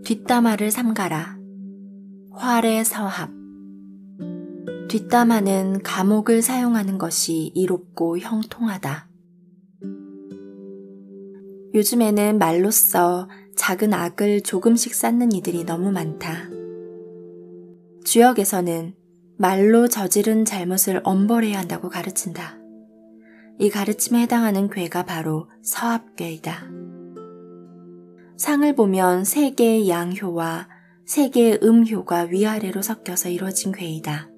뒷담화를 삼가라. 활의 서합. 뒷담화는 감옥을 사용하는 것이 이롭고 형통하다. 요즘에는 말로써 작은 악을 조금씩 쌓는 이들이 너무 많다. 주역에서는 말로 저지른 잘못을 엄벌해야 한다고 가르친다. 이 가르침에 해당하는 궤가 바로 서합궤이다. 상을 보면 3개의 양효와 3개의 음효가 위아래로 섞여서 이루어진 궤이다.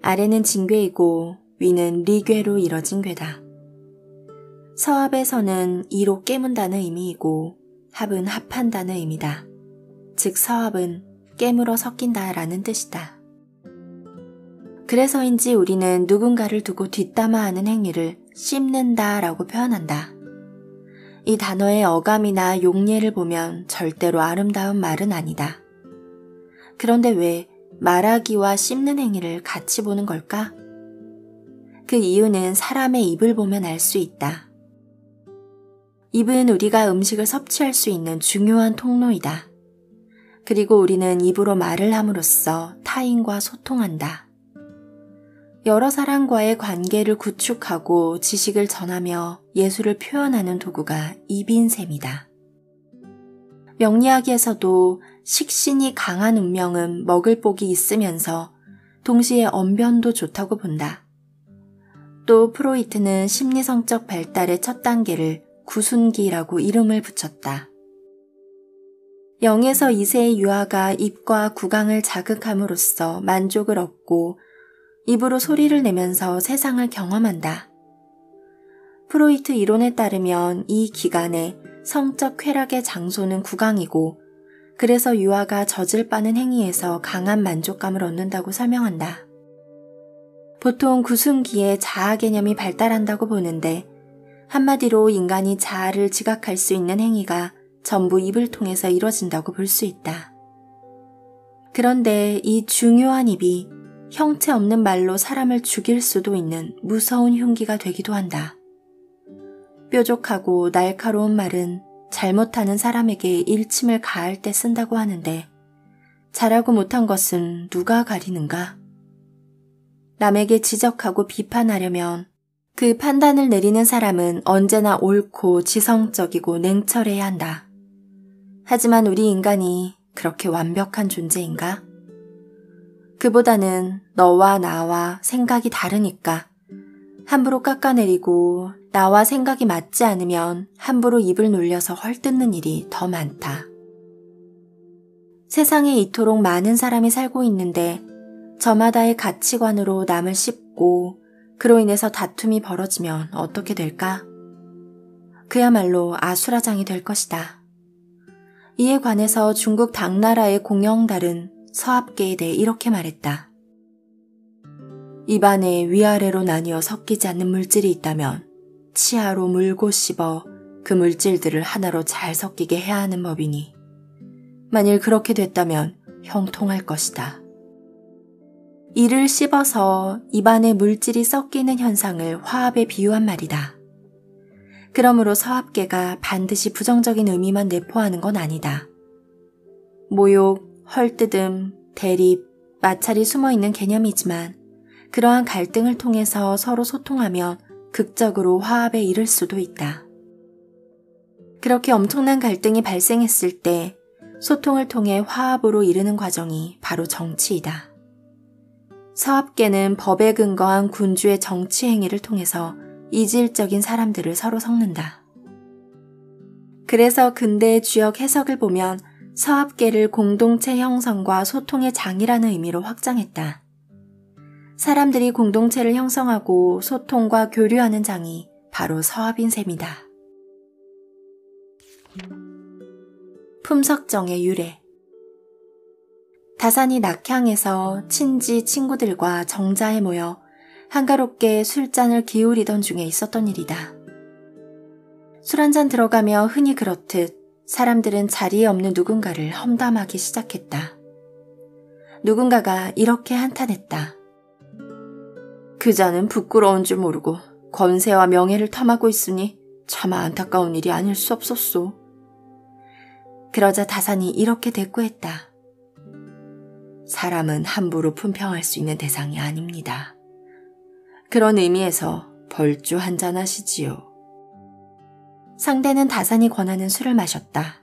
아래는 진궤이고 위는 리궤로 이뤄진 궤다. 서합에서는 이로 깨문다는 의미이고 합은 합한다는 의미다. 즉 서합은 깨물어 섞인다라는 뜻이다. 그래서인지 우리는 누군가를 두고 뒷담화하는 행위를 씹는다라고 표현한다. 이 단어의 어감이나 용례를 보면 절대로 아름다운 말은 아니다. 그런데 왜 말하기와 씹는 행위를 같이 보는 걸까? 그 이유는 사람의 입을 보면 알 수 있다. 입은 우리가 음식을 섭취할 수 있는 중요한 통로이다. 그리고 우리는 입으로 말을 함으로써 타인과 소통한다. 여러 사람과의 관계를 구축하고 지식을 전하며 예술을 표현하는 도구가 입인 셈이다. 명리학에서도 식신이 강한 운명은 먹을 복이 있으면서 동시에 언변도 좋다고 본다. 또 프로이트는 심리성적 발달의 첫 단계를 구순기라고 이름을 붙였다. 0에서 2세의 유아가 입과 구강을 자극함으로써 만족을 얻고 입으로 소리를 내면서 세상을 경험한다. 프로이트 이론에 따르면 이 기간에 성적 쾌락의 장소는 구강이고 그래서 유아가 젖을 빠는 행위에서 강한 만족감을 얻는다고 설명한다. 보통 구순기에 자아 개념이 발달한다고 보는데 한마디로 인간이 자아를 지각할 수 있는 행위가 전부 입을 통해서 이뤄진다고 볼 수 있다. 그런데 이 중요한 입이 형체 없는 말로 사람을 죽일 수도 있는 무서운 흉기가 되기도 한다. 뾰족하고 날카로운 말은 잘못하는 사람에게 일침을 가할 때 쓴다고 하는데 잘하고 못한 것은 누가 가리는가? 남에게 지적하고 비판하려면 그 판단을 내리는 사람은 언제나 옳고 지성적이고 냉철해야 한다. 하지만 우리 인간이 그렇게 완벽한 존재인가? 그보다는 너와 나와 생각이 다르니까 함부로 깎아내리고 나와 생각이 맞지 않으면 함부로 입을 놀려서 헐뜯는 일이 더 많다. 세상에 이토록 많은 사람이 살고 있는데 저마다의 가치관으로 남을 씹고 그로 인해서 다툼이 벌어지면 어떻게 될까? 그야말로 아수라장이 될 것이다. 이에 관해서 중국 당나라의 공영달은 서합계에 대해 이렇게 말했다. 입안에 위아래로 나뉘어 섞이지 않는 물질이 있다면 치아로 물고 씹어 그 물질들을 하나로 잘 섞이게 해야 하는 법이니 만일 그렇게 됐다면 형통할 것이다. 이를 씹어서 입안에 물질이 섞이는 현상을 화합에 비유한 말이다. 그러므로 서합계가 반드시 부정적인 의미만 내포하는 건 아니다. 모욕, 헐뜯음, 대립, 마찰이 숨어있는 개념이지만 그러한 갈등을 통해서 서로 소통하면 극적으로 화합에 이를 수도 있다. 그렇게 엄청난 갈등이 발생했을 때 소통을 통해 화합으로 이르는 과정이 바로 정치이다. 서합계는 법에 근거한 군주의 정치 행위를 통해서 이질적인 사람들을 서로 섞는다. 그래서 근대의 주역 해석을 보면 서합계를 공동체 형성과 소통의 장이라는 의미로 확장했다. 사람들이 공동체를 형성하고 소통과 교류하는 장이 바로 서합인 셈이다. 품석정의 유래. 다산이 낙향에서 친지 친구들과 정자에 모여 한가롭게 술잔을 기울이던 중에 있었던 일이다. 술 한잔 들어가며 흔히 그렇듯 사람들은 자리에 없는 누군가를 험담하기 시작했다. 누군가가 이렇게 한탄했다. 그 자는 부끄러운 줄 모르고 권세와 명예를 탐하고 있으니 차마 안타까운 일이 아닐 수 없었소. 그러자 다산이 이렇게 대꾸했다. 사람은 함부로 품평할 수 있는 대상이 아닙니다. 그런 의미에서 벌주 한잔 하시지요. 상대는 다산이 권하는 술을 마셨다.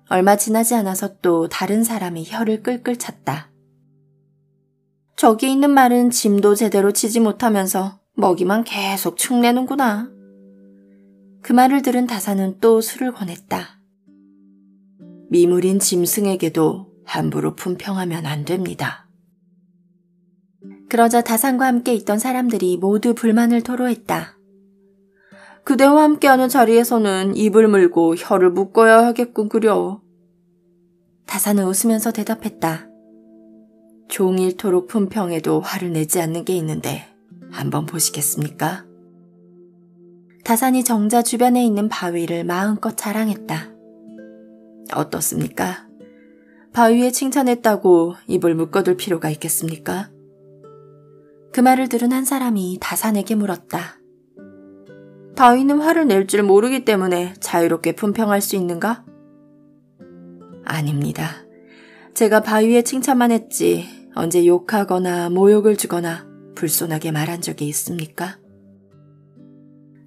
얼마 지나지 않아서 또 다른 사람이 혀를 끌끌 찼다. 저기 있는 말은 짐도 제대로 치지 못하면서 먹이만 계속 축내는구나. 그 말을 들은 다산은 또 술을 권했다. 미물인 짐승에게도 함부로 품평하면 안 됩니다. 그러자 다산과 함께 있던 사람들이 모두 불만을 토로했다. 그대와 함께하는 자리에서는 입을 물고 혀를 묶어야 하겠군 그려. 다산은 웃으면서 대답했다. 종일토록 품평해도 화를 내지 않는 게 있는데 한번 보시겠습니까? 다산이 정자 주변에 있는 바위를 마음껏 자랑했다. 어떻습니까? 바위에 칭찬했다고 입을 묶어둘 필요가 있겠습니까? 그 말을 들은 한 사람이 다산에게 물었다. 바위는 화를 낼 줄 모르기 때문에 자유롭게 품평할 수 있는가? 아닙니다. 제가 바위에 칭찬만 했지 언제 욕하거나 모욕을 주거나 불손하게 말한 적이 있습니까?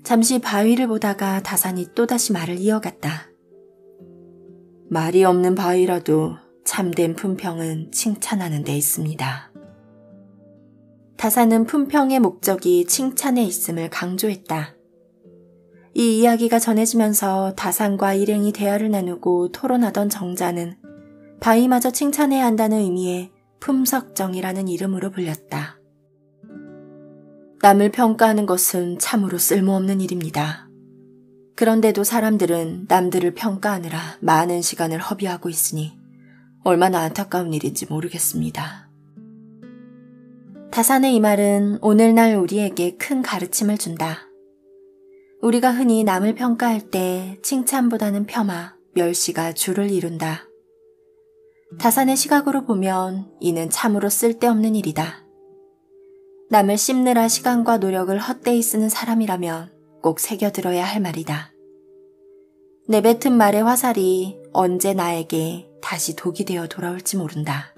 잠시 바위를 보다가 다산이 또다시 말을 이어갔다. 말이 없는 바위라도 참된 품평은 칭찬하는 데 있습니다. 다산은 품평의 목적이 칭찬에 있음을 강조했다. 이 이야기가 전해지면서 다산과 일행이 대화를 나누고 토론하던 정자는 바위마저 칭찬해야 한다는 의미의 품석정이라는 이름으로 불렸다. 남을 평가하는 것은 참으로 쓸모없는 일입니다. 그런데도 사람들은 남들을 평가하느라 많은 시간을 허비하고 있으니 얼마나 안타까운 일인지 모르겠습니다. 다산의 이 말은 오늘날 우리에게 큰 가르침을 준다. 우리가 흔히 남을 평가할 때 칭찬보다는 폄하, 멸시가 주를 이룬다. 다산의 시각으로 보면 이는 참으로 쓸데없는 일이다. 남을 씹느라 시간과 노력을 헛되이 쓰는 사람이라면 꼭 새겨들어야 할 말이다. 내뱉은 말의 화살이 언제 나에게 다시 독이 되어 돌아올지 모른다.